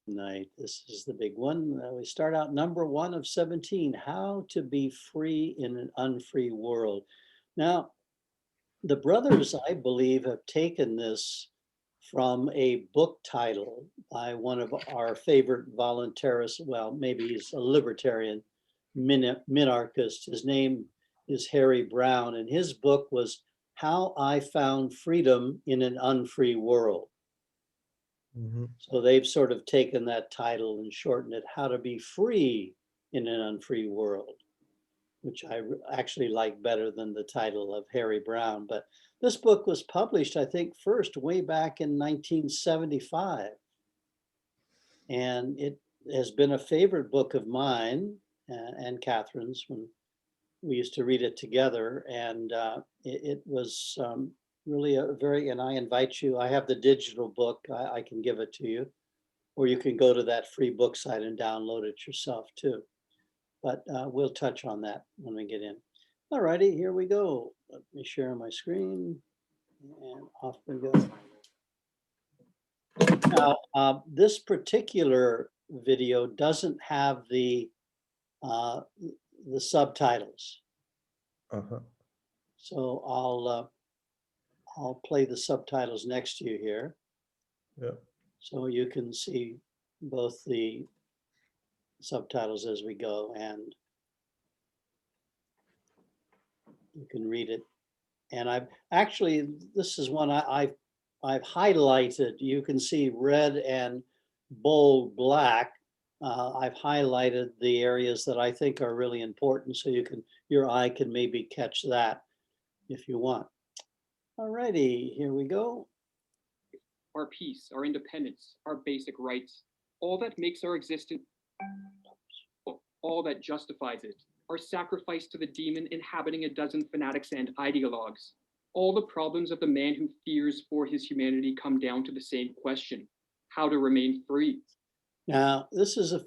Night. This is the big one. We start out number one of 17, how to be free in an unfree world. Now, the brothers, I believe, have taken this from a book title by one of our favorite voluntarists. Well, maybe he's a libertarian minarchist. His name is Harry Brown, and his book was How I Found Freedom in an Unfree World. Mhm. So they've sort of taken that title and shortened it, How to Be Free in an Unfree World, which I actually like better than the title of Harry Brown. But this book was published, I think, first way back in 1975. And it has been a favorite book of mine and Catherine's when we used to read it together. And it was really a very, and I invite you, I have the digital book, I can give it to you, or you can go to that free book site and download it yourself too. But we'll touch on that when we get in. All righty, here we go. Let me share my screen and off we go. Now, this particular video doesn't have the subtitles. Uh-huh. So I'll play the subtitles next to you here. Yeah. So you can see both the subtitles as we go, and you can read it. And I've actually, this is one I've highlighted. You can see red and bold black. I've highlighted the areas that I think are really important, so your eye can maybe catch that if you want. All righty, here we go. Our peace, our independence, our basic rights, all that makes our existence, all that justifies it, our sacrifice to the demon inhabiting a dozen fanatics and ideologues. All the problems of the man who fears for his humanity come down to the same question: how to remain free. Now, this is a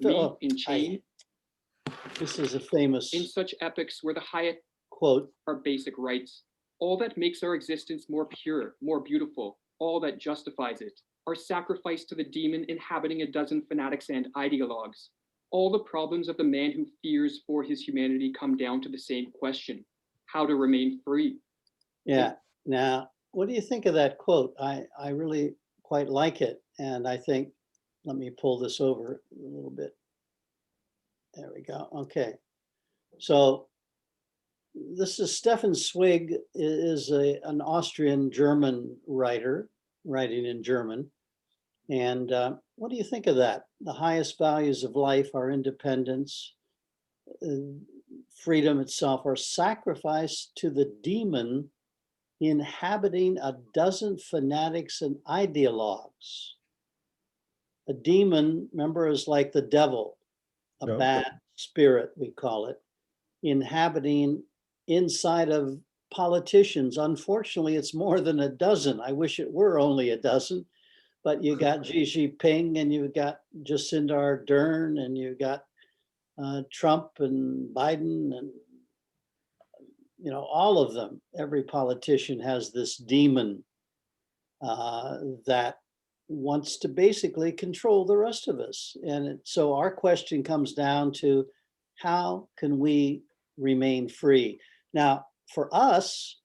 this is a famous in such epics where the highest quote, our basic rights, all that makes our existence more pure, more beautiful, all that justifies it, our sacrifice to the demon inhabiting a dozen fanatics and ideologues. All the problems of the man who fears for his humanity come down to the same question: how to remain free. Yeah. Now, what do you think of that quote? I really quite like it. And I think, let me pull this over a little bit. There we go. Okay. So this is Stefan Zweig, is an Austrian German writer, writing in German. And what do you think of that? The highest values of life are independence, freedom itself, are sacrificed to the demon inhabiting a dozen fanatics and ideologues. A demon, remember, is like the devil, a Yeah. bad spirit, we call it, inhabiting inside of politicians. Unfortunately, it's more than a dozen. I wish it were only a dozen, but you got Xi Jinping, and you've got Jacinda Ardern, and you got Trump and Biden, and all of them. Every politician has this demon that wants to basically control the rest of us. And so our question comes down to, how can we remain free? Now, for us,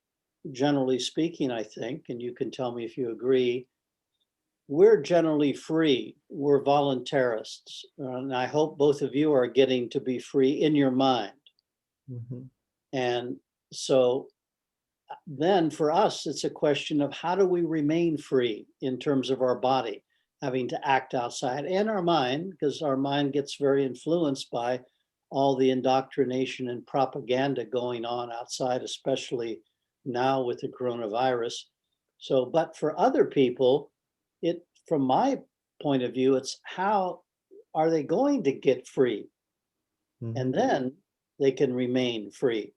generally speaking, I think, and you can tell me if you agree, we're generally free. We're voluntarists. And I hope both of you are getting to be free in your mind. Mhm. And so then for us, it's a question of, how do we remain free in terms of our body, having to act outside, and our mind, because our mind gets very influenced by all the indoctrination and propaganda going on outside, especially now with the coronavirus. So, but for other people, from my point of view, it's how are they going to get free? Mhm. And then they can remain free.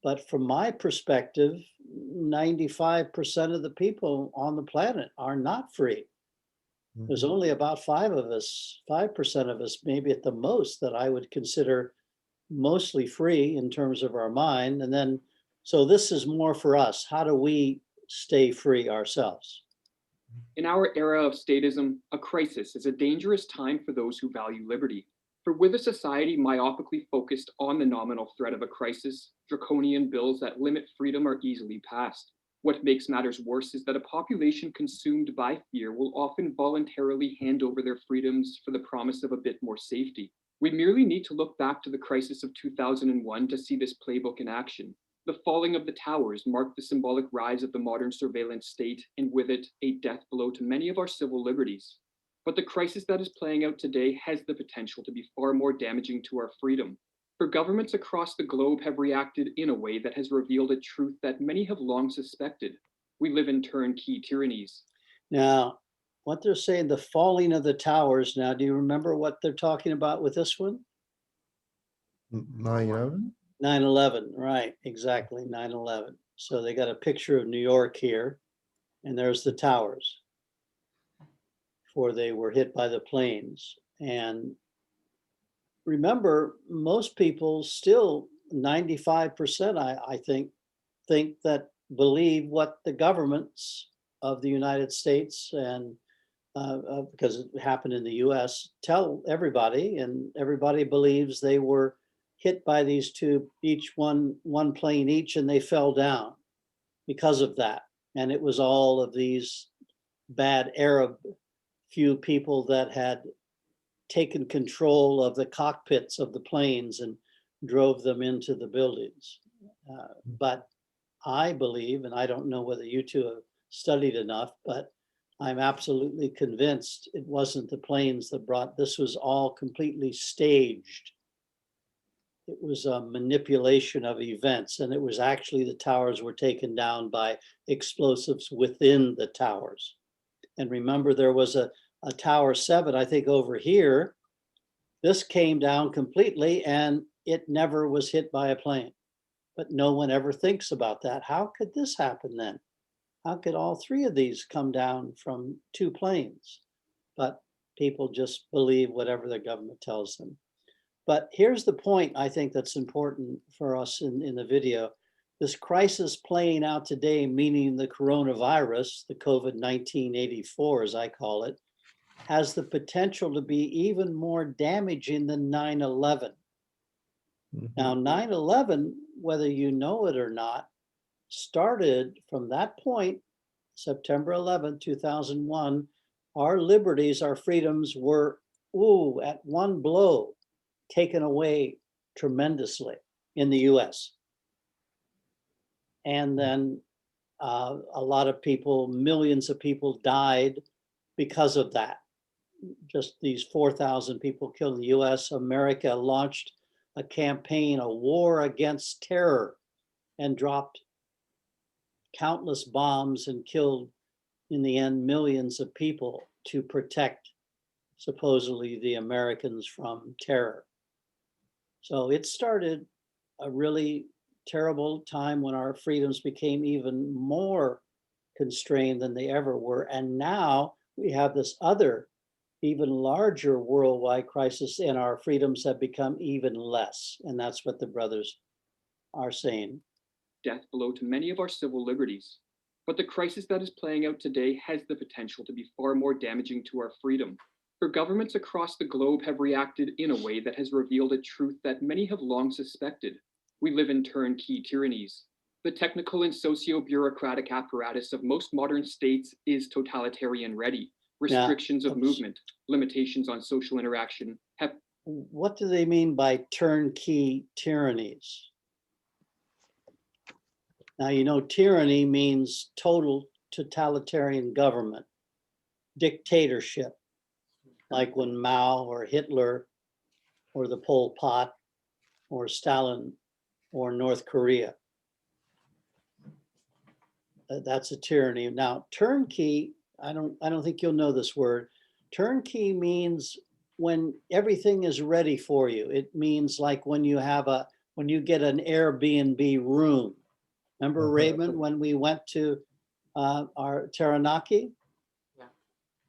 But from my perspective, 95% of the people on the planet are not free. There's Mhm. only about 5% of us, maybe at the most, that I would consider mostly free in terms of our mind. And then, so this is more for us. How do we stay free ourselves? In our era of statism, a crisis is a dangerous time for those who value liberty. For with a society myopically focused on the nominal threat of a crisis, draconian bills that limit freedom are easily passed. What makes matters worse is that a population consumed by fear will often voluntarily hand over their freedoms for the promise of a bit more safety. We merely need to look back to the crisis of 2001 to see this playbook in action. The falling of the towers marked the symbolic rise of the modern surveillance state, and with it, a death blow to many of our civil liberties. But the crisis that is playing out today has the potential to be far more damaging to our freedom. For governments across the globe have reacted in a way that has revealed a truth that many have long suspected. We live in turnkey tyrannies. Now, what they're saying, the falling of the towers. Now, do you remember what they're talking about with this one? 9/11? 9/11, right, exactly, 9/11. So they got a picture of New York here, and there's the towers before they were hit by the planes. And remember, most people still, 95%, I think that believe what the governments of the United States and because it happened in the US, tell everybody, and everybody believes they were hit by these two, each one plane each, and they fell down because of that. And it was all of these bad Arab few people that had taken control of the cockpits of the planes and drove them into the buildings. But I believe, and I don't know whether you two have studied enough, but I'm absolutely convinced it wasn't the planes that brought, this was all completely staged. It was a manipulation of events, and it was actually the towers were taken down by explosives within the towers. And remember, there was a Tower 7, I think over here. This came down completely and it never was hit by a plane. But no one ever thinks about that. How could this happen then? How could all three of these come down from two planes? But people just believe whatever the government tells them. But here's the point I think that's important for us in the video. This crisis playing out today, meaning the coronavirus, the COVID-19 84, as I call it, has the potential to be even more damaging than 9/11. Now, 9/11, whether you know it or not, started from that point, September 11, 2001, our liberties, our freedoms were, at one blow, taken away tremendously in the US. And then a lot of people, millions of people died because of that. Just these 4,000 people killed in the US. America launched a campaign, a war against terror, and dropped countless bombs and killed, in the end, millions of people to protect supposedly the Americans from terror. So it started a really terrible time when our freedoms became even more constrained than they ever were. And now we have this other, even larger worldwide crisis, and our freedoms have become even less. And that's what the brothers are saying. Death blow to many of our civil liberties. But the crisis that is playing out today has the potential to be far more damaging to our freedom. For governments across the globe have reacted in a way that has revealed a truth that many have long suspected. We live in turnkey tyrannies. The technical and socio-bureaucratic apparatus of most modern states is totalitarian ready. Restrictions of movement, limitations on social interaction have. What do they mean by turnkey tyrannies? Now, you know, tyranny means total totalitarian government, dictatorship, like when Mao or Hitler or the Pol Pot or Stalin or North Korea. That's a tyranny. Now, turnkey, I don't think you'll know this word. Turnkey means when everything is ready for you. It means like when you get an Airbnb room. Remember, Raymond, when we went to our Taranaki?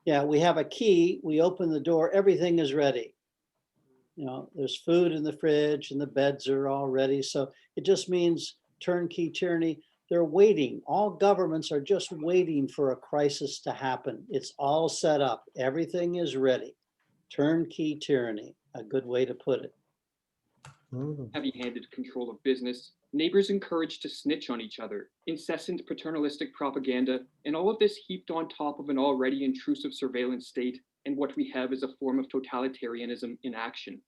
Yeah, we have a key, we open the door, everything is ready. You know, there's food in the fridge and the beds are all ready. So it just means turnkey tyranny. they're waiting. All governments are just waiting for a crisis to happen. It's all set up. Everything is ready. Turnkey tyranny, a good way to put it. Heavy-handed control of business, neighbors encouraged to snitch on each other, incessant paternalistic propaganda, and all of this heaped on top of an already intrusive surveillance state, and what we have is a form of totalitarianism in action.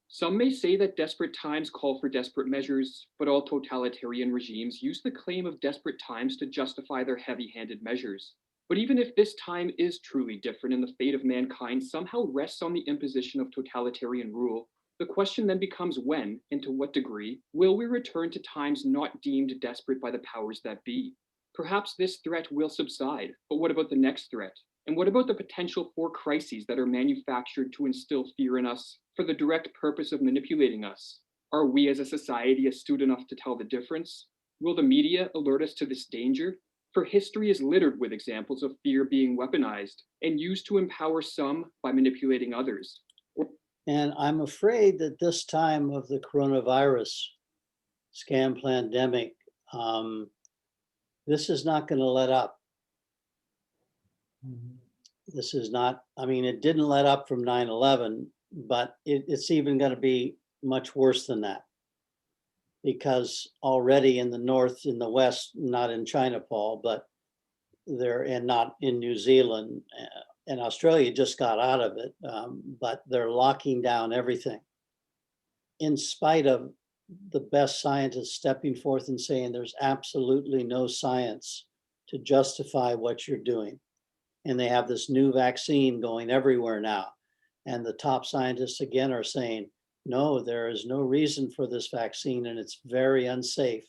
Some may say that desperate times call for desperate measures, but all totalitarian regimes use the claim of desperate times to justify their heavy-handed measures. But even if this time is truly different and the fate of mankind somehow rests on the imposition of totalitarian rule, the question then becomes when, and to what degree, will we return to times not deemed desperate by the powers that be? Perhaps this threat will subside, but what about the next threat? And what about the potential for crises that are manufactured to instill fear in us for the direct purpose of manipulating us? Are we as a society astute enough to tell the difference? Will the media alert us to this danger? For history is littered with examples of fear being weaponized and used to empower some by manipulating others. And I'm afraid that this time of the coronavirus scam pandemic, this is not going to let up. This is not, I mean, it didn't let up from 9/11, but it's even going to be much worse than that. Because already in the north, in the west, not in China, Paul, but they're, and not in New Zealand, and Australia just got out of it, but they're locking down everything. In spite of the best scientists stepping forth and saying there's absolutely no science to justify what you're doing. And they have this new vaccine going everywhere now. And the top scientists again are saying, no, there is no reason for this vaccine and it's very unsafe.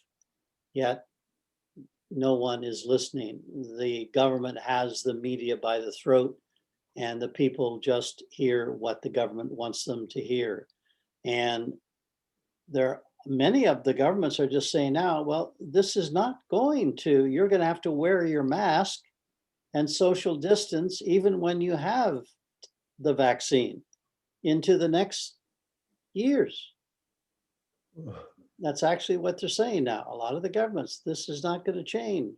Yet no one is listening. The government has the media by the throat and the people just hear what the government wants them to hear. And many of the governments are just saying now, well, this is not going to, you're going to have to wear your mask and social distance even when you have the vaccine into the next years. That's actually what they're saying now. A lot of the governments, this is not going to change.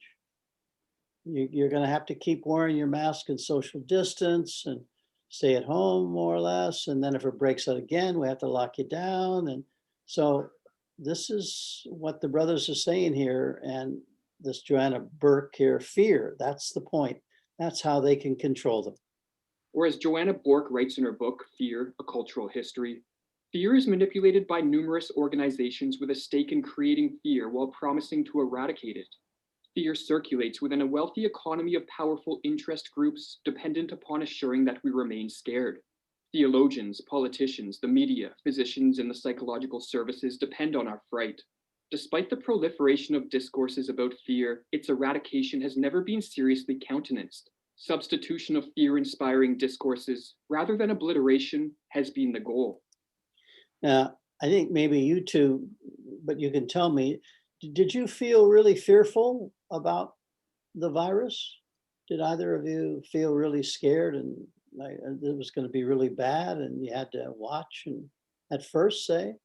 You're going to have to keep wearing your mask and social distance and stay at home more or less. And then if it breaks out again, we have to lock you down. And so this is what the brothers are saying here. And this Joanna Burke here, fear, that's the point. That's how they can control them. Or as Joanna Bork writes in her book, Fear, A Cultural History, fear is manipulated by numerous organizations with a stake in creating fear while promising to eradicate it. Fear circulates within a wealthy economy of powerful interest groups dependent upon assuring that we remain scared. Theologians, politicians, the media, physicians, and the psychological services depend on our fright. Despite the proliferation of discourses about fear, its eradication has never been seriously countenanced. Substitution of fear-inspiring discourses, rather than obliteration, has been the goal. Now, I think maybe you two, but you can tell me, did you feel really fearful about the virus? Did either of you feel really scared and like it was going to be really bad and you had to watch and at first say?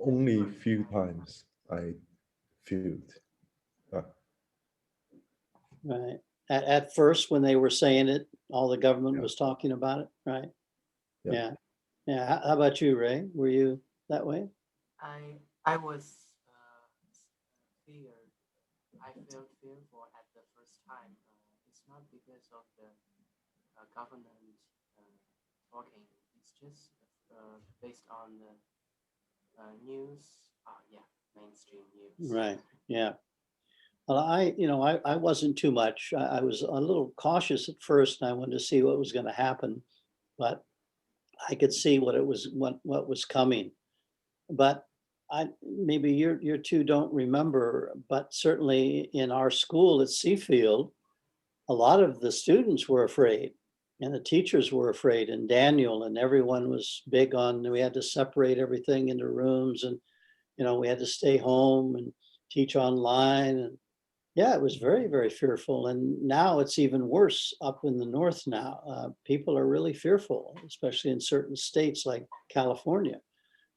Only a few times I felt. Right. At first, when they were saying it, all the government Yeah. was talking about it, right? Yeah. Yeah. Yeah. How about you, Ray? Were you that way? I was feared. I felt fearful at the first time. It's not because of the government talking. It's just based on the news. Yeah, mainstream news. Right. Yeah. Well, I wasn't too much. I was a little cautious at first, and I wanted to see what was going to happen, but I could see what was coming. But maybe you two don't remember, but certainly in our school at Seafield, a lot of the students were afraid, and the teachers were afraid, and Daniel and everyone was big on. We had to separate everything into rooms, and we had to stay home and teach online, and yeah, it was very, very fearful. And now it's even worse up in the north now. People are really fearful, especially in certain states like California,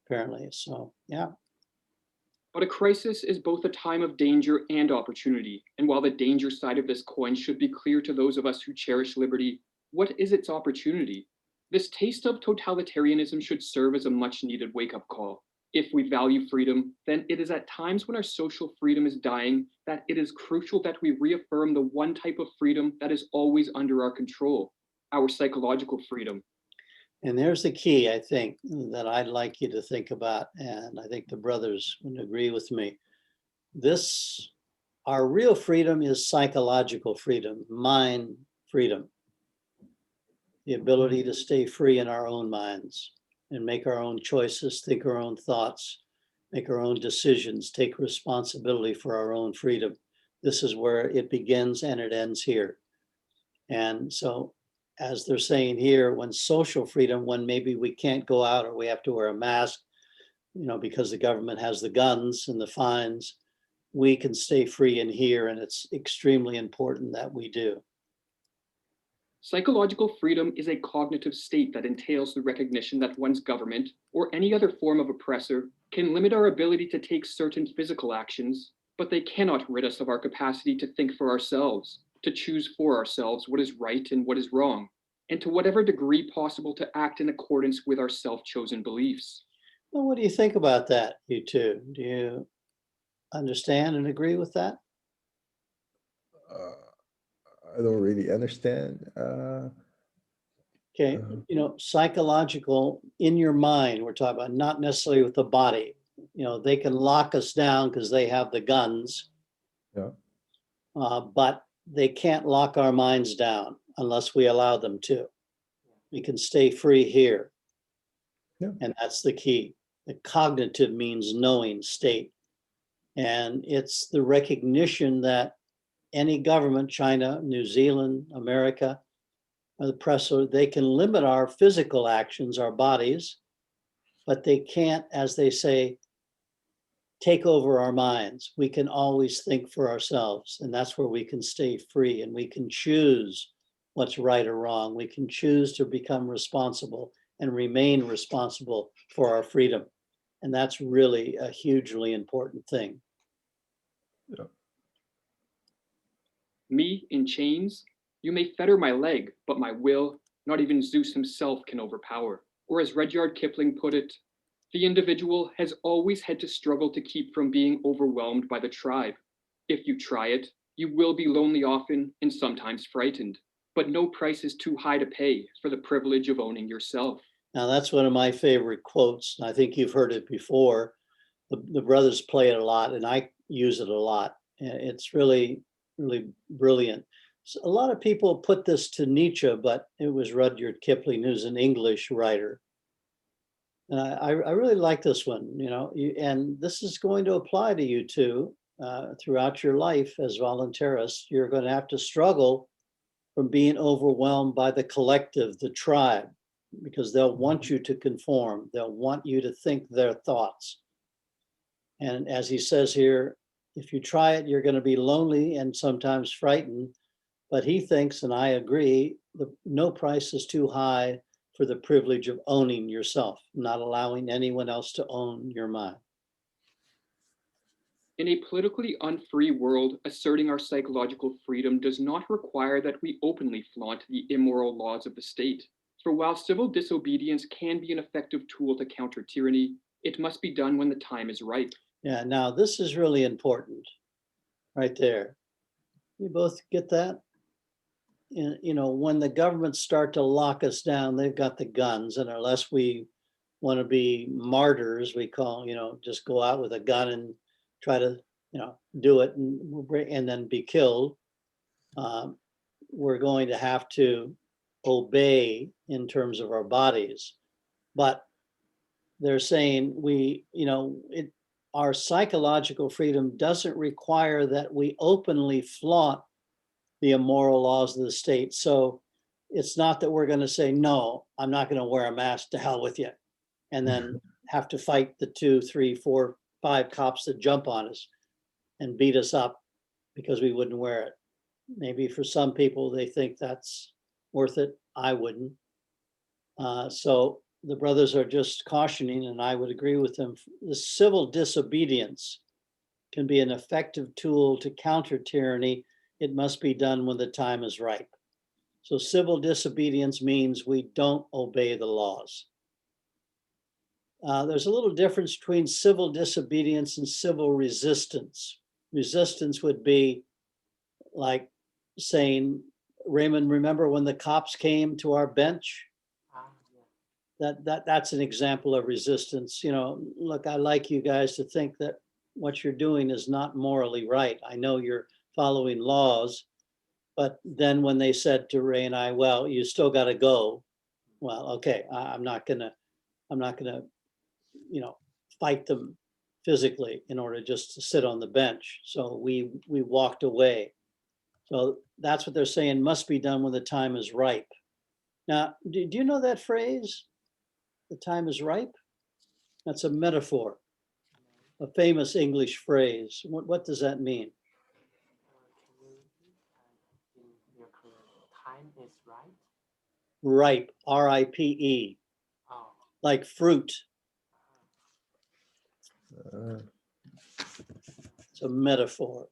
apparently. So, yeah. But a crisis is both a time of danger and opportunity. And while the danger side of this coin should be clear to those of us who cherish liberty, what is its opportunity? This taste of totalitarianism should serve as a much needed wake-up call. If we value freedom, then it is at times when our social freedom is dying that it is crucial that we reaffirm the one type of freedom that is always under our control, our psychological freedom. And there's the key, I think, that I'd like you to think about, and I think the brothers would agree with me. Our real freedom is psychological freedom, mind freedom, the ability to stay free in our own minds and make our own choices, think our own thoughts, make our own decisions, take responsibility for our own freedom. This is where it begins and it ends here. And so, as they're saying here, when social freedom, when maybe we can't go out or we have to wear a mask, because the government has the guns and the fines, we can stay free in here, and it's extremely important that we do. Psychological freedom is a cognitive state that entails the recognition that one's government, or any other form of oppressor, can limit our ability to take certain physical actions, but they cannot rid us of our capacity to think for ourselves, to choose for ourselves what is right and what is wrong, and to whatever degree possible to act in accordance with our self-chosen beliefs. Well, what do you think about that, you two? Do you understand and agree with that? I don't really understand. Okay, psychological in your mind, we're talking about, not necessarily with the body. They can lock us down because they have the guns. Yeah. But they can't lock our minds down unless we allow them to. We can stay free here. Yeah. And that's the key. The cognitive means knowing state. And it's the recognition that any government, China, New Zealand, America, the oppressor, they can limit our physical actions, our bodies, but they can't, as they say, take over our minds. We can always think for ourselves, and that's where we can stay free, and we can choose what's right or wrong. We can choose to become responsible and remain responsible for our freedom. And that's really a hugely important thing. Yeah. Me in chains? You may fetter my leg, but my will, not even Zeus himself can overpower. Or as Rudyard Kipling put it, the individual has always had to struggle to keep from being overwhelmed by the tribe. If you try it, you will be lonely often and sometimes frightened, but no price is too high to pay for the privilege of owning yourself. Now, that's one of my favorite quotes. I think you've heard it before. The brothers play it a lot, and I use it a lot. It's really, really brilliant. So a lot of people put this to Nietzsche, but it was Rudyard Kipling, who's an English writer. And I really like this one, and this is going to apply to you too throughout your life as voluntarists. You're going to have to struggle from being overwhelmed by the collective, the tribe, because they'll want you to conform. They'll want you to think their thoughts. And as he says here, if you try it, you're going to be lonely and sometimes frightened. But he thinks, and I agree, no price is too high for the privilege of owning yourself, not allowing anyone else to own your mind. In a politically unfree world, asserting our psychological freedom does not require that we openly flaunt the immoral laws of the state. For while civil disobedience can be an effective tool to counter tyranny, it must be done when the time is ripe. Yeah, now this is really important right there. You both get that? When the governments start to lock us down, they've got the guns, and unless we want to be martyrs, we call, just go out with a gun and try to, do it and then be killed. We're going to have to obey in terms of our bodies. But they're saying our psychological freedom doesn't require that we openly flaunt the immoral laws of the state. So it's not that we're going to say, no, I'm not going to wear a mask, to hell with you, and then have to fight the 2, 3, 4, 5 cops that jump on us and beat us up because we wouldn't wear it. Maybe for some people, they think that's worth it. I wouldn't. So the brothers are just cautioning, and I would agree with them, the civil disobedience can be an effective tool to counter tyranny, it must be done when the time is ripe. So civil disobedience means we don't obey the laws. There's a little difference between civil disobedience and civil resistance. Resistance would be like saying, Raymond, remember when the cops came to our bench? Yeah. That's an example of resistance. You know, look, I like you guys to think that what you're doing is not morally right. I know you're following laws, but then when they said to Ray and I, well, you still got to go. Well, okay, I'm not gonna, you know, fight them physically in order just to sit on the bench. So we walked away. So that's what they're saying must be done when the time is ripe. Now, do you know that phrase? The time is ripe? That's a metaphor, a famous English phrase. What does that mean? Can you repeat? In your career, time is right? Ripe, R-I-P-E, Oh. like fruit. It's a metaphor.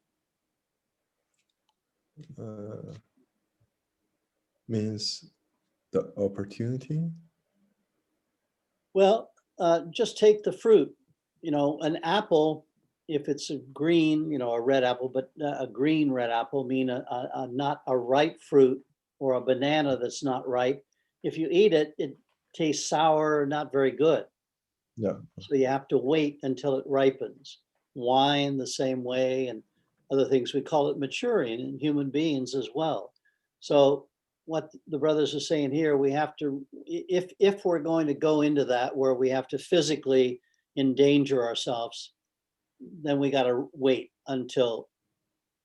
Means the opportunity. Well, just take the fruit. You know, an apple, if it's a green, you know, a red apple, but a green red apple mean not a ripe fruit, or a banana that's not ripe. If you eat it, it tastes sour, not very good. Yeah. So you have to wait until it ripens. Wine the same way, and other things. We call it maturing in human beings as well. So what the brothers are saying here, we have to, if we're going to go into that where we have to physically endanger ourselves, then we got to wait until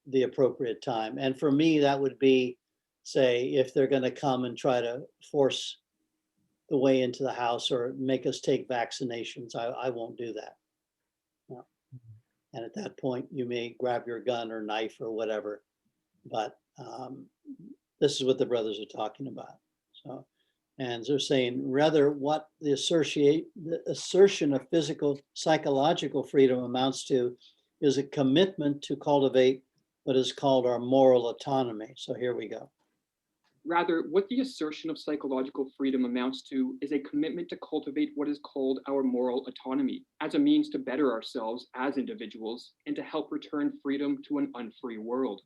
the appropriate time. And for me, that would be, say, if they're going to come and try to force the way into the house or make us take vaccinations, I won't do that. No. And at that point, you may grab your gun or knife or whatever. But this is what the brothers are talking about. So, and they're saying rather what the assertion of physical, psychological freedom amounts to is a commitment to cultivate what is called our moral autonomy. So here we go. Rather, what the assertion of psychological freedom amounts to is a commitment to cultivate what is called our moral autonomy as a means to better ourselves as individuals and to help return freedom to an unfree world.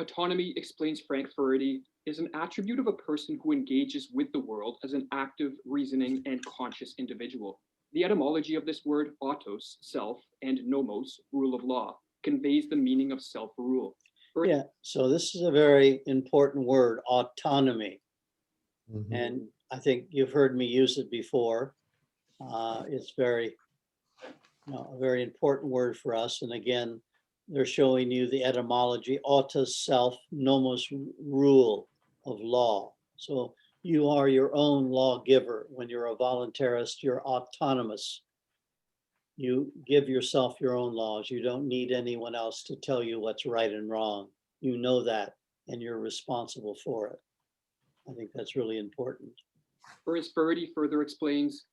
Autonomy, explains Frank Furedi, is an attribute of a person who engages with the world as an active, reasoning, and conscious individual. The etymology of this word, autos, self, and nomos, rule of law, conveys the meaning of self-rule. Yeah, so this is a very important word, autonomy. Mhm. And I think you've heard me use it before. It's very, a very important word for us. And again, they're showing you the etymology, autos, self, nomos, rule of law. So you are your own lawgiver. When you're a voluntarist, you're autonomous. You give yourself your own laws. You don't need anyone else to tell you what's right and wrong. You know that, and you're responsible for it. I think that's really important. Or as Furedi further explains,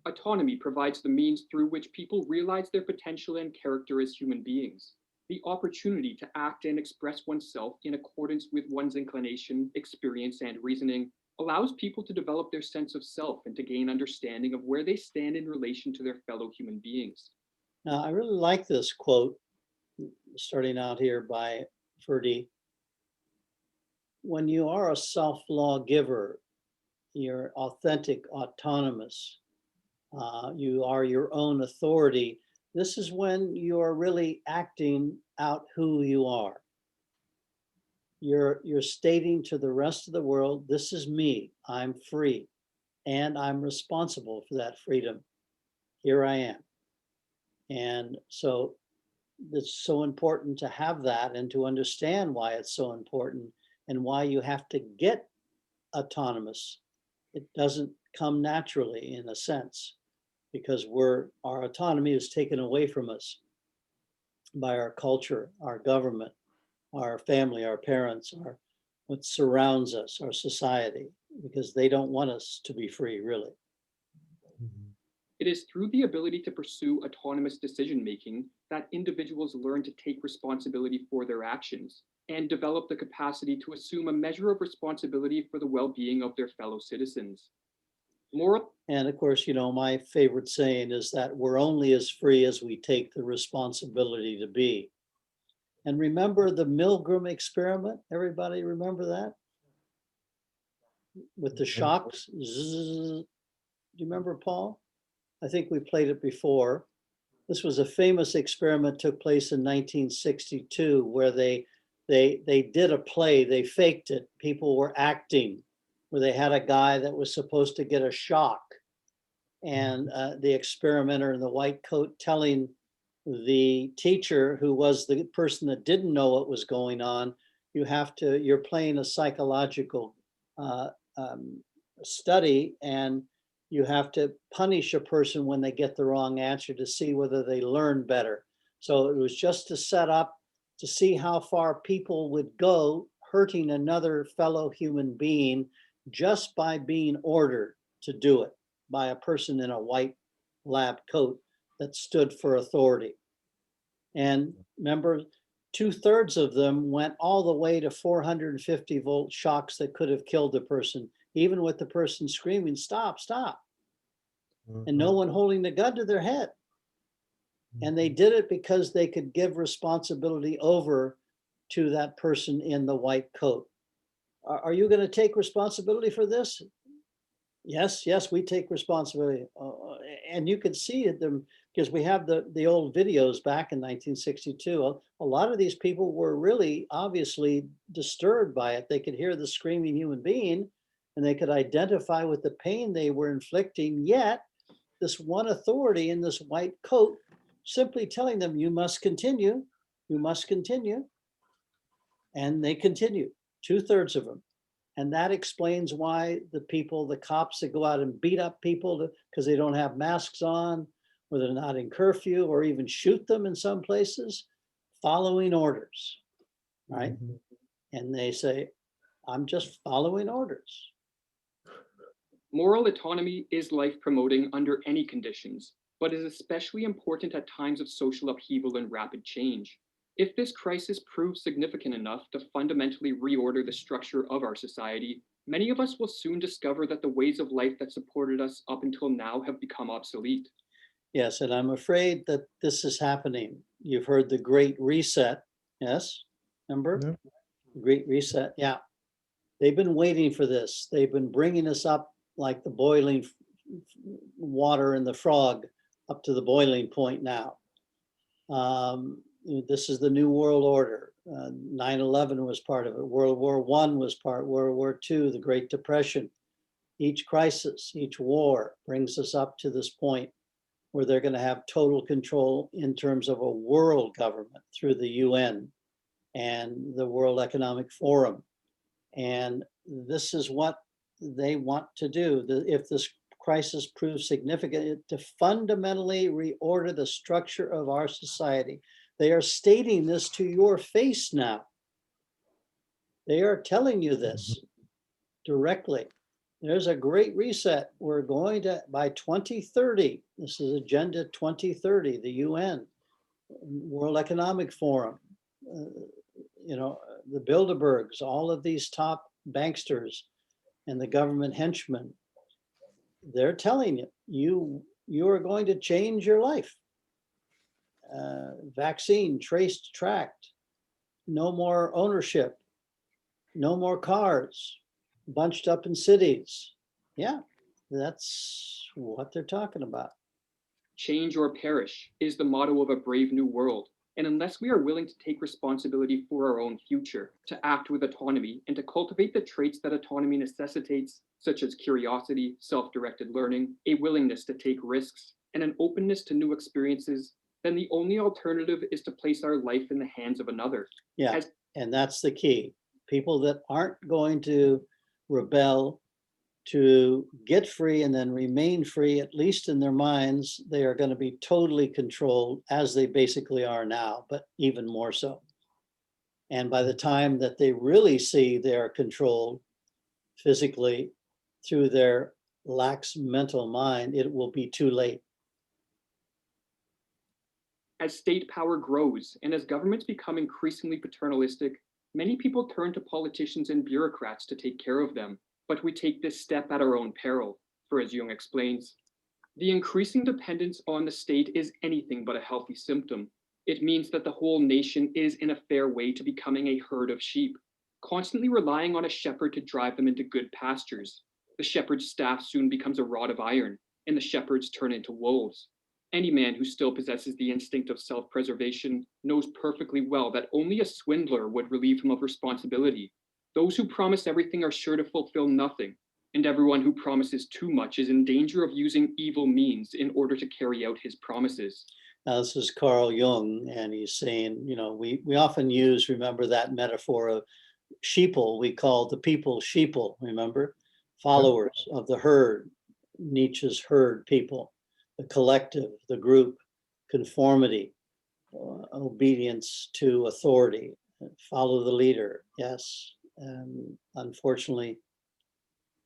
autonomy provides the means through which people realize their potential and character as human beings. The opportunity to act and express oneself in accordance with one's inclination, experience, and reasoning allows people to develop their sense of self and to gain understanding of where they stand in relation to their fellow human beings. Now, I really like this quote, starting out here by Furedi. When you are a self-lawgiver, you're authentic, autonomous, you are your own authority. This is when you're really acting out who you are. You're stating to the rest of the world, this is me, I'm free, and I'm responsible for that freedom. Here I am. And so it's so important to have that and to understand why it's so important and why you have to get autonomous. It doesn't come naturally in a sense, because our autonomy is taken away from us by our culture, our government, our family, our parents, what surrounds us, our society, because they don't want us to be free, really. Mhm. It is through the ability to pursue autonomous decision-making that individuals learn to take responsibility for their actions and develop the capacity to assume a measure of responsibility for the well-being of their fellow citizens. Moral, And of course, you know, my favorite saying is that we're only as free as we take the responsibility to be. And remember the Milgram experiment? Everybody remember that? With the shocks? Zzz. Do you remember, Paul? I think we played it before. This was a famous experiment, took place in 1962, where they did a play, they faked it. People were acting, where they had a guy that was supposed to get a shock. And the experimenter in the white coat telling the teacher, who was the person that didn't know what was going on, you're playing a psychological study, and you have to punish a person when they get the wrong answer to see whether they learn better. So it was just to set up to see how far people would go hurting another fellow human being just by being ordered to do it by a person in a white lab coat that stood for authority. And remember, 2/3 of them went all the way to 450-volt shocks that could have killed the person, even with the person screaming, "Stop, stop," and no one holding the gun to their head. And they did it because they could give responsibility over to that person in the white coat. Are you going to take responsibility for this? Yes, yes, we take responsibility. And you could see them because we have the old videos back in 1962. A lot of these people were really obviously disturbed by it. They could hear the screaming human being and they could identify with the pain they were inflicting. Yet this one authority in this white coat simply telling them, you must continue, you must continue. And they continue, 2/3 of them. And that explains why the cops that go out and beat up people because they don't have masks on, or they're not in curfew, or even shoot them in some places, following orders, right? And they say, I'm just following orders. moral autonomy is life promoting under any conditions, but is especially important at times of social upheaval and rapid change. If this crisis proves significant enough to fundamentally reorder the structure of our society, many of us will soon discover that the ways of life that supported us up until now have become obsolete. Yes, and I'm afraid that this is happening. You've heard the Great Reset, yes? Remember? Yeah. Great Reset, yeah. They've been waiting for this. They've been bringing us up like the boiling water in the frog up to the boiling point now. This is the New World Order. 9/11 was part of it. World War I was part, World War II, the Great Depression. Each crisis, each war brings us up to this point where they're going to have total control in terms of a world government through the UN and the World Economic Forum. And this is what they want to do. If this crisis proves significant, to fundamentally reorder the structure of our society. They are stating this to your face now. They are telling you this directly. There's a great reset. We're going to, by 2030, this is Agenda 2030, the UN, World Economic Forum, the Bilderbergs, all of these top banksters and the government henchmen, they're telling you, you are going to change your life. Vaccine, traced, tracked, no more ownership, no more cars, bunched up in cities. Yeah, that's what they're talking about. Change or perish is the motto of a brave new world. And unless we are willing to take responsibility for our own future, to act with autonomy, and to cultivate the traits that autonomy necessitates, such as curiosity, self-directed learning, a willingness to take risks, and an openness to new experiences, then the only alternative is to place our life in the hands of another. Yeah, and that's the key. People that aren't going to rebel to get free and then remain free, at least in their minds, they are going to be totally controlled as they basically are now, but even more so. And by the time that they really see they are controlled physically through their lax mental mind, it will be too late. As state power grows and as governments become increasingly paternalistic, many people turn to politicians and bureaucrats to take care of them. But we take this step at our own peril, for as Jung explains, the increasing dependence on the state is anything but a healthy symptom. It means that the whole nation is in a fair way to becoming a herd of sheep, constantly relying on a shepherd to drive them into good pastures. The shepherd's staff soon becomes a rod of iron, and the shepherds turn into wolves. Any man who still possesses the instinct of self-preservation knows perfectly well that only a swindler would relieve him of responsibility. Those who promise everything are sure to fulfill nothing, and everyone who promises too much is in danger of using evil means in order to carry out his promises. Now, this is Carl Jung, and he's saying, you know, we often use, remember that metaphor of sheeple, we call the people sheeple, remember? Followers of the herd, Nietzsche's herd people, the collective, the group, conformity, obedience to authority, follow the leader, yes. And unfortunately,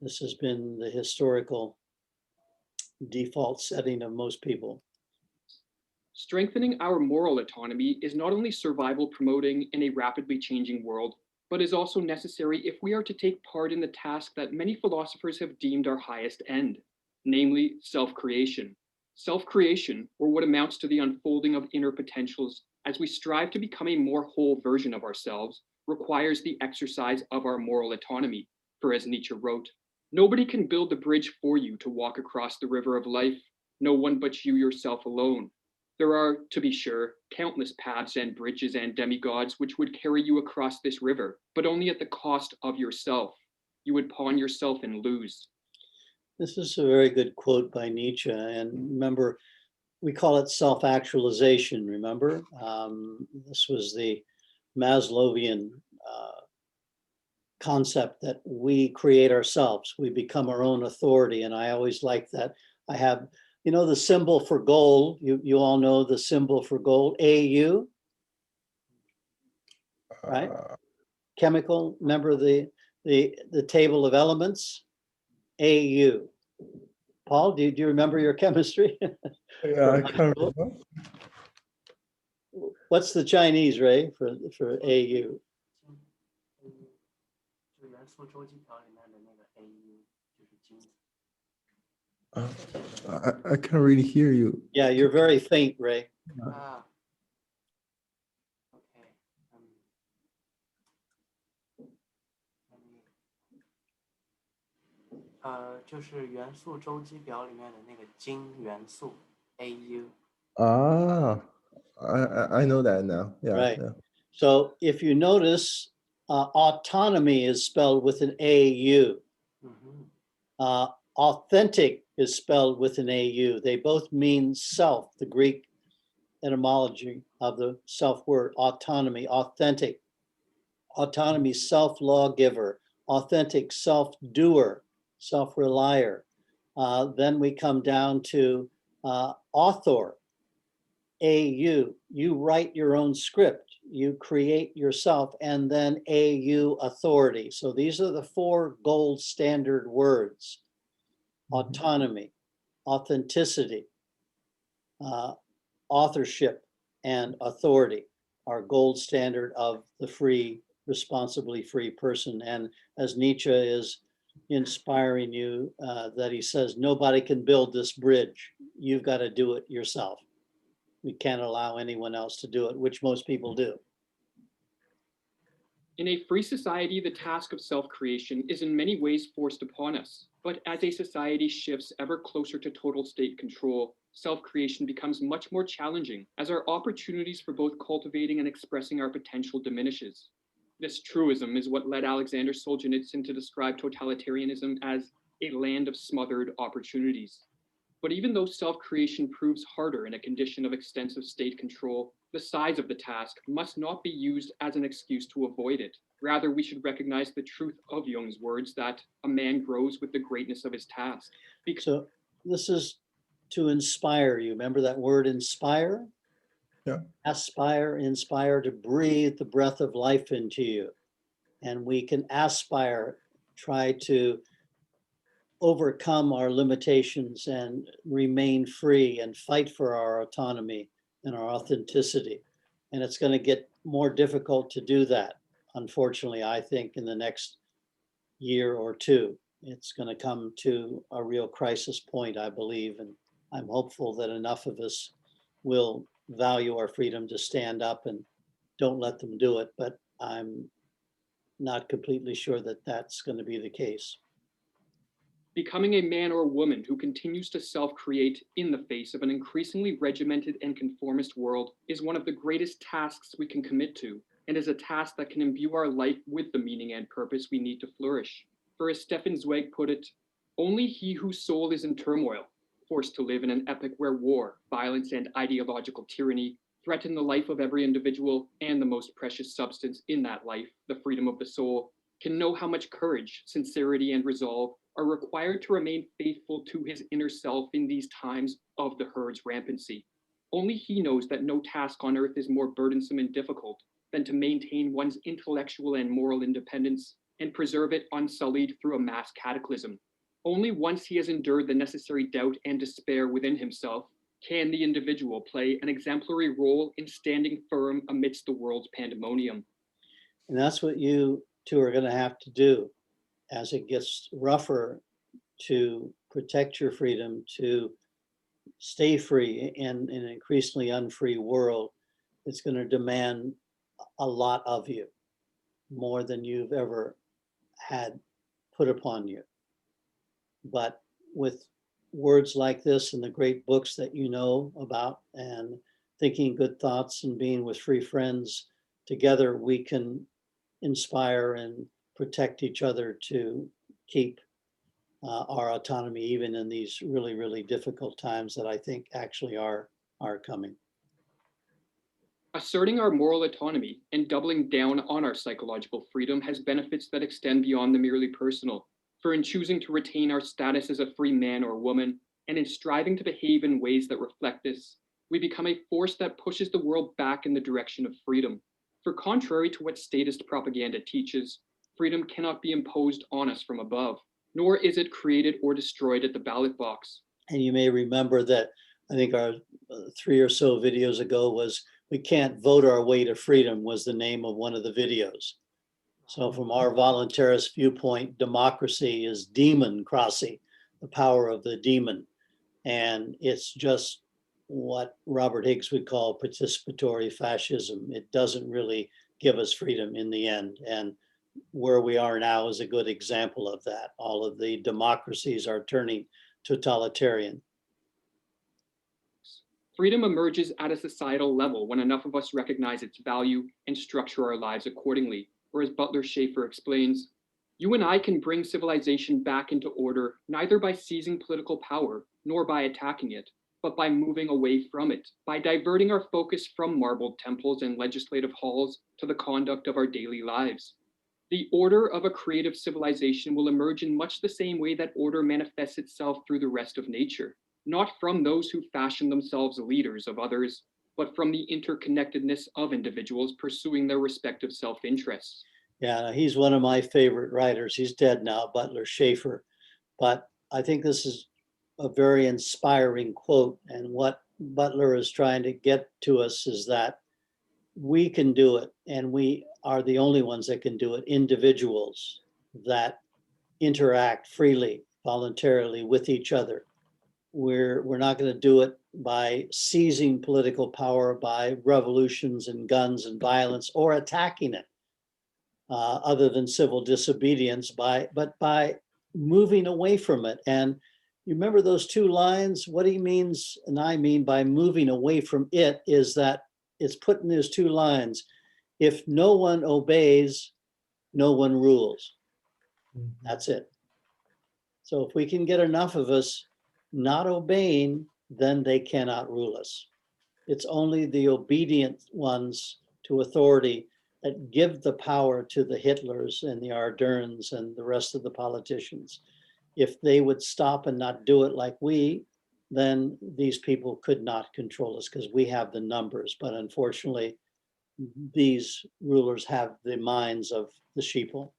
this has been the historical default setting of most people. Strengthening our moral autonomy is not only survival promoting in a rapidly changing world, but is also necessary if we are to take part in the task that many philosophers have deemed our highest end, namely self-creation. Self-creation, or what amounts to the unfolding of inner potentials as we strive to become a more whole version of ourselves, requires the exercise of our moral autonomy. For as Nietzsche wrote, nobody can build the bridge for you to walk across the river of life, no one but you yourself alone. There are, to be sure, countless paths and bridges and demigods which would carry you across this river, but only at the cost of yourself. You would pawn yourself and lose. This is a very good quote by Nietzsche. And remember, we call it self-actualization, remember? This was the Maslowian concept that we create ourselves. We become our own authority. And I always like that. I have, you know, the symbol for gold. You all know the symbol for gold, AU, right? Chemical, remember the table of elements, AU. Paul, do you remember your chemistry? Yeah, I can't remember. What's the Chinese, Ray, for AU? 就元素周期表里面的那个 AU 就是金子。 I can't really hear you. Yeah, you're very faint, Ray.啊 ，OK， 就是元素周期表里面的那个金元素 AU。 Ah, I know that now. Yeah. Right. Yeah. So if you notice, autonomy is spelled with an AU. 嗯哼， Authentic is spelled with an AU. They both mean self, the Greek etymology of the self word, autonomy, authentic. Autonomy, self-lawgiver. Authentic, self-doer, self-relier. Then we come down to author, AU. You write your own script. You create yourself, and then AU, authority. So these are the four gold standard words: autonomy, authenticity, authorship, and authority are gold standard of the free, responsibly free person. And as Nietzsche is inspiring you, that he says, nobody can build this bridge. You've got to do it yourself. We can't allow anyone else to do it, which most people do. In a free society, the task of self-creation is in many ways forced upon us. But as a society shifts ever closer to total state control, self-creation becomes much more challenging as our opportunities for both cultivating and expressing our potential diminishes. This truism is what led Alexander Solzhenitsyn to describe totalitarianism as a land of smothered opportunities. But even though self-creation proves harder in a condition of extensive state control, the size of the task must not be used as an excuse to avoid it. Rather, we should recognize the truth of Jung's words that a man grows with the greatness of his task. So this is to inspire you. Remember that word inspire? Yeah. Aspire, inspire, to breathe the breath of life into you. And we can aspire, try to overcome our limitations and remain free and fight for our autonomy and our authenticity. And it's going to get more difficult to do that, unfortunately, I think, in the next year or two. It's going to come to a real crisis point, I believe, and I'm hopeful that enough of us will value our freedom to stand up and don't let them do it. But I'm not completely sure that that's going to be the case. Becoming a man or woman who continues to self-create in the face of an increasingly regimented and conformist world is one of the greatest tasks we can commit to, and is a task that can imbue our life with the meaning and purpose we need to flourish. For as Stefan Zweig put it, only he whose soul is in turmoil, forced to live in an epoch where war, violence, and ideological tyranny threaten the life of every individual and the most precious substance in that life, the freedom of the soul, can know how much courage, sincerity, and resolve are required to remain faithful to his inner self in these times of the herd's rampancy. Only he knows that no task on earth is more burdensome and difficult than to maintain one's intellectual and moral independence and preserve it unsullied through a mass cataclysm. Only once he has endured the necessary doubt and despair within himself can the individual play an exemplary role in standing firm amidst the world's pandemonium. And that's what you two are going to have to do as it gets rougher, to protect your freedom, to stay free in an increasingly unfree world. It's going to demand a lot of you, more than you've ever had put upon you. But with words like this and the great books that you know about, and thinking good thoughts and being with free friends, together we can inspire and protect each other to keep our autonomy, even in these really, really difficult times that I think actually are coming. Asserting our moral autonomy and doubling down on our psychological freedom has benefits that extend beyond the merely personal. For in choosing to retain our status as a free man or woman, and in striving to behave in ways that reflect this, we become a force that pushes the world back in the direction of freedom. For contrary to what statist propaganda teaches, freedom cannot be imposed on us from above, nor is it created or destroyed at the ballot box. And you may remember that I think our 3 or so videos ago was "We Can't Vote Our Way to Freedom" was the name of one of the videos. So from our voluntarist viewpoint, democracy is democracy, the power of the demon. And it's just what Robert Higgs would call participatory fascism. It doesn't really give us freedom in the end. And where we are now is a good example of that. All of the democracies are turning totalitarian. Freedom emerges at a societal level when enough of us recognize its value and structure our lives accordingly. Or as Butler Schaefer explains, you and I can bring civilization back into order neither by seizing political power nor by attacking it, but by moving away from it, by diverting our focus from marbled temples and legislative halls to the conduct of our daily lives. The order of a creative civilization will emerge in much the same way that order manifests itself through the rest of nature, not from those who fashion themselves leaders of others, but from the interconnectedness of individuals pursuing their respective self-interests. Yeah, he's one of my favorite writers. He's dead now, Butler Schaefer. But I think this is a very inspiring quote. And what Butler is trying to get to us is that we can do it, and we are the only ones that can do it, individuals that interact freely, voluntarily with each other. We're not going to do it by seizing political power, by revolutions and guns and violence, or attacking it, other than civil disobedience, but by moving away from it. And you remember those 2 lines? What he means, and I mean by moving away from it, is that it's put in those 2 lines. If no one obeys, no one rules. That's it. So if we can get enough of us not obeying, then they cannot rule us. It's only the obedient ones to authority that give the power to the Hitlers and the Arderns and the rest of the politicians. If they would stop and not do it like we, then these people could not control us because we have the numbers. But unfortunately, these rulers have the minds of the sheeple.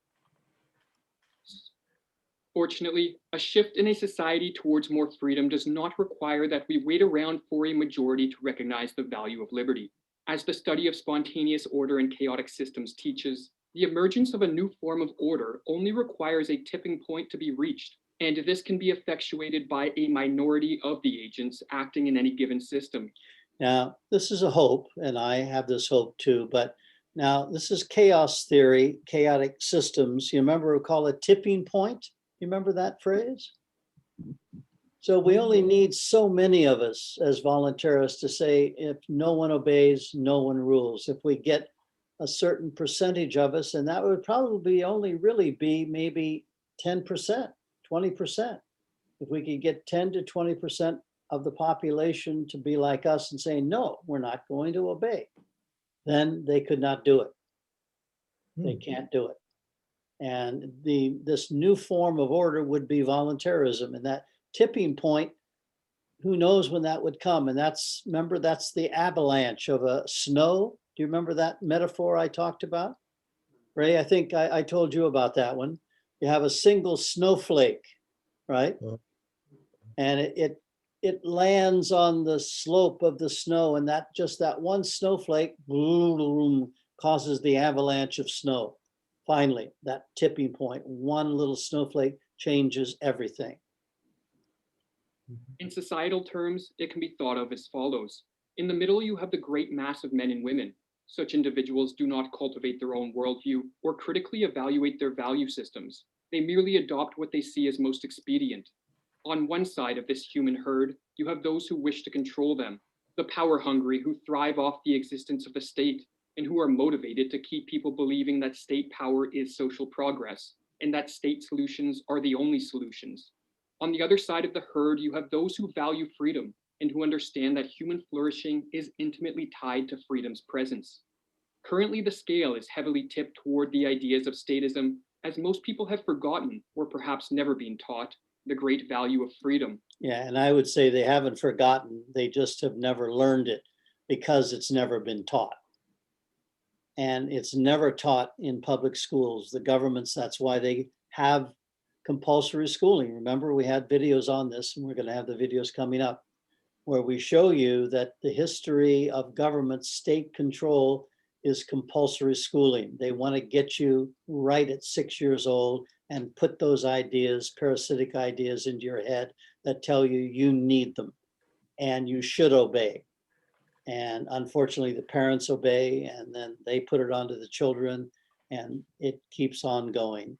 Fortunately, a shift in a society towards more freedom does not require that we wait around for a majority to recognize the value of liberty. As the study of spontaneous order and chaotic systems teaches, the emergence of a new form of order only requires a tipping point to be reached, and this can be effectuated by a minority of the agents acting in any given system. Now, this is a hope, and I have this hope too, but now this is chaos theory, chaotic systems. You remember we call it tipping point? You remember that phrase? So we only need so many of us as voluntarists to say, if no one obeys, no one rules. If we get a certain percentage of us, and that would probably only really be maybe 10%, 20%. If we could get 10 to 20% of the population to be like us and say, no, we're not going to obey, then they could not do it. They can't do it. And this new form of order would be voluntarism, and that tipping point, who knows when that would come? And remember, that's the avalanche of a snow. Do you remember that metaphor I talked about? Ray, I think I told you about that one. You have a single snowflake, right? And it lands on the slope of the snow, and that one snowflake causes the avalanche of snow. Finally, that tipping point, one little snowflake changes everything. In societal terms, it can be thought of as follows. In the middle, you have the great mass of men and women. Such individuals do not cultivate their own worldview or critically evaluate their value systems. They merely adopt what they see as most expedient. On one side of this human herd, you have those who wish to control them, the power-hungry who thrive off the existence of the state, and who are motivated to keep people believing that state power is social progress, and that state solutions are the only solutions. On the other side of the herd, you have those who value freedom and who understand that human flourishing is intimately tied to freedom's presence. Currently, the scale is heavily tipped toward the ideas of statism, as most people have forgotten, or perhaps never been taught, the great value of freedom. Yeah, and I would say they haven't forgotten, they just have never learned it because it's never been taught. And it's never taught in public schools. The governments, that's why they have compulsory schooling. Remember, we had videos on this, and we're going to have the videos coming up, where we show you that the history of government state control is compulsory schooling. They want to get you right at 6 years old and put those ideas, parasitic ideas, into your head that tell you you need them and you should obey. And unfortunately, the parents obey, and then they put it onto the children, and it keeps on going.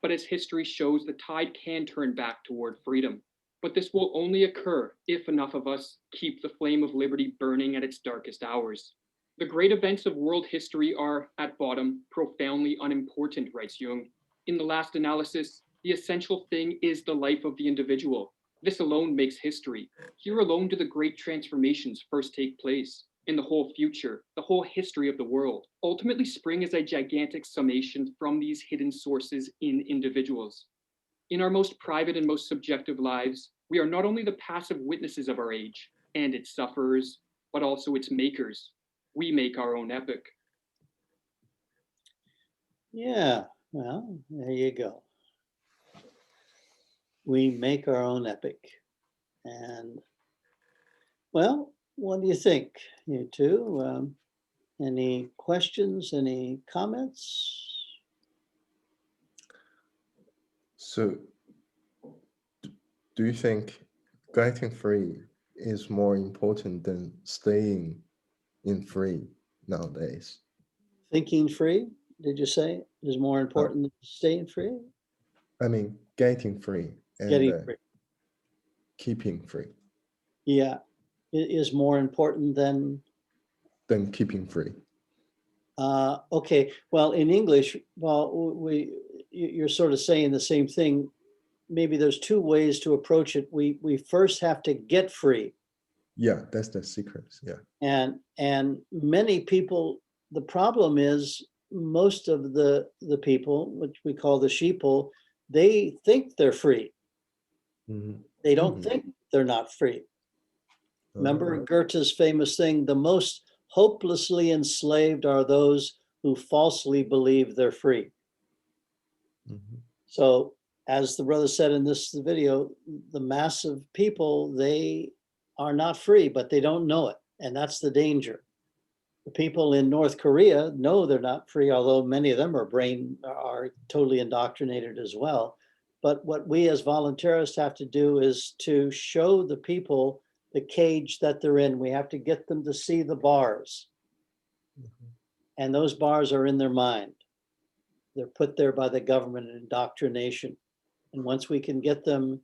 But as history shows, the tide can turn back toward freedom. But this will only occur if enough of us keep the flame of liberty burning at its darkest hours. The great events of world history are, at bottom, profoundly unimportant, writes Jung. In the last analysis, the essential thing is the life of the individual. This alone makes history. Here alone do the great transformations first take place. In the whole future, the whole history of the world, ultimately spring as a gigantic summation from these hidden sources in individuals. In our most private and most subjective lives, we are not only the passive witnesses of our age and its sufferers, but also its makers. We make our own epic. Yeah, well, there you go. We make our own epic. And, well, what do you think, you two? Any questions, any comments? So do you think getting free is more important than staying in free nowadays? Thinking free, did you say, is more important than staying free? I mean, getting free and Getting free. keeping free Yeah, it is more important than, than keeping free. okay, well, in English, well, you're sort of saying the same thing. Maybe there's two ways to approach it. We first have to get free. Yeah, that's the secret. Yeah. And many people, the problem is most of the people, which we call the sheeple, they think they're free. Mm-hmm. They don't think they're not free. Remember Goethe's famous thing, the most hopelessly enslaved are those who falsely believe they're free. Mm-hmm. So as the brother said in this video, the mass of people, they are not free, but they don't know it. And that's the danger. The people in North Korea know they're not free, although many of them are totally indoctrinated as well. But what we as voluntarists have to do is to show the people the cage that they're in. We have to get them to see the bars. And those bars are in their mind. They're put there by the government and indoctrination. And once we can get them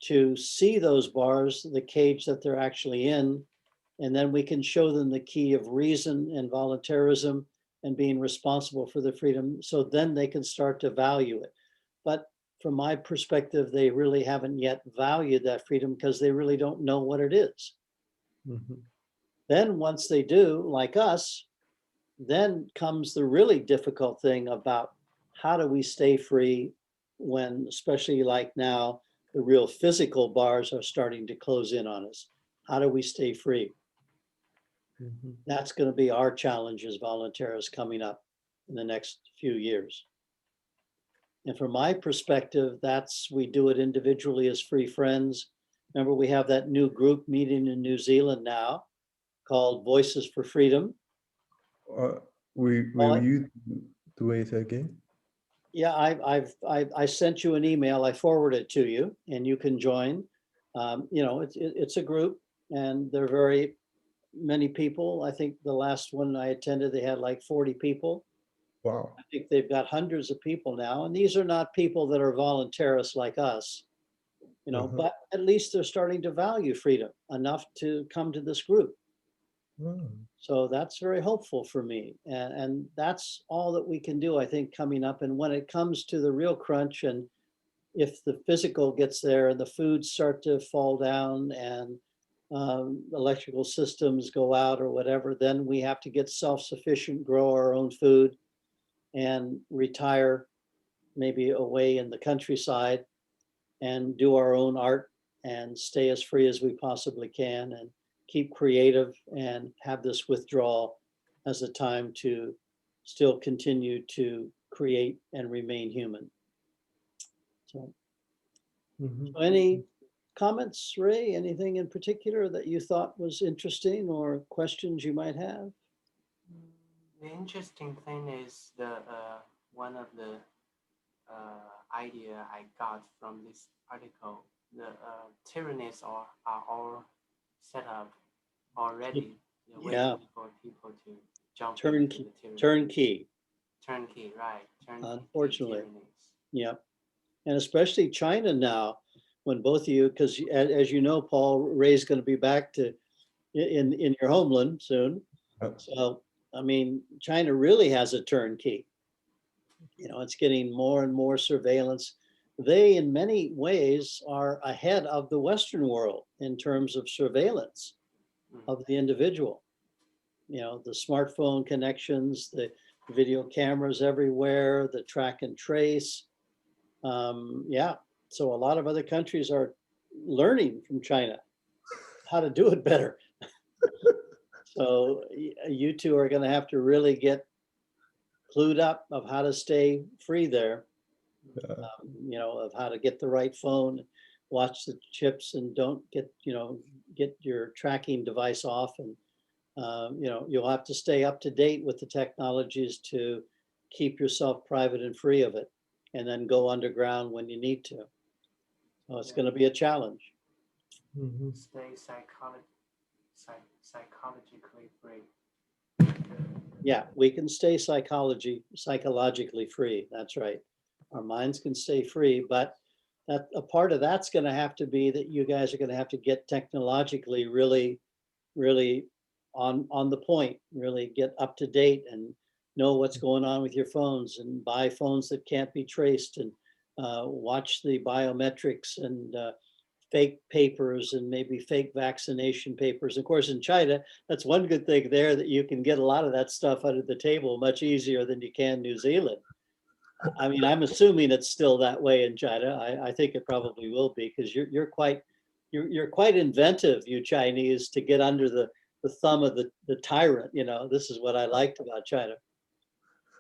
to see those bars, the cage that they're actually in, and then we can show them the key of reason and voluntarism and being responsible for the freedom. So then they can start to value it. But from my perspective, they really haven't yet valued that freedom because they really don't know what it is. Then once they do, like us, then comes the really difficult thing about how do we stay free when, especially like now, the real physical bars are starting to close in on us. How do we stay free? That's going to be our challenge as voluntarists coming up in the next few years. And from my perspective, we do it individually as free friends. Remember, we have that new group meeting in New Zealand now called Voices for Freedom. Will you do it again? Yeah, I sent you an email. I forwarded it to you, and you can join. You know, it's a group, and there are very many people. I think the last one I attended, they had like 40 people. Wow. I think they've got hundreds of people now, and these are not people that are voluntarists like us, you know, but at least they're starting to value freedom enough to come to this group. So that's very hopeful for me. And that's all that we can do, I think, coming up. And when it comes to the real crunch, and if the physical gets there and the foods start to fall down and electrical systems go out or whatever, then we have to get self-sufficient, grow our own food, and retire maybe away in the countryside and do our own art and stay as free as we possibly can and keep creative and have this withdrawal as a time to still continue to create and remain human. So, any comments, Ray? Anything in particular that you thought was interesting or questions you might have? The interesting thing is one of the idea I got from this article. The tyrannies are all set up already. They're waiting for people to jump into the tyranny. Turnkey, right? Unfortunately, yeah, and especially China now. When both of you, because as you know, Paul, Ray's going to be back to in your homeland soon. So I mean, China really has a turnkey. You know, it's getting more and more surveillance. They, in many ways, are ahead of the Western world in terms of surveillance of the individual. You know, the smartphone connections, the video cameras everywhere, the track and trace. Yeah, so a lot of other countries are learning from China how to do it better. So you two are going to have to really get clued up of how to stay free there. You know, of how to get the right phone, watch the chips, and don't get your tracking device off. And you know, you'll have to stay up to date with the technologies to keep yourself private and free of it, and then go underground when you need to. So it's going to be a challenge. Stay psychologically free. Yeah, we can stay psychologically free. That's right. Our minds can stay free, but that a part of that's going to have to be that you guys are going to have to get technologically really on the point, really get up to date and know what's going on with your phones, and buy phones that can't be traced, and watch the biometrics and fake papers and maybe fake vaccination papers. Of course, in China, that's one good thing there, that you can get a lot of that stuff under the table much easier than you can New Zealand. I mean, I'm assuming it's still that way in China. I think it probably will be, because you're quite inventive, you Chinese, to get under the thumb of the tyrant. You know, this is what I liked about China.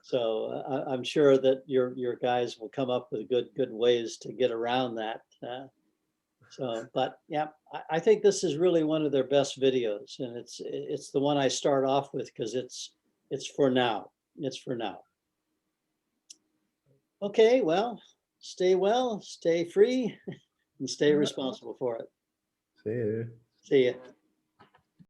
So I'm sure that your guys will come up with good ways to get around that. But yeah, I think this is really one of their best videos, and it's the one I start off with because it's for now. It's for now. Okay, well, stay free, and stay responsible for it. See you. See ya. Yeah.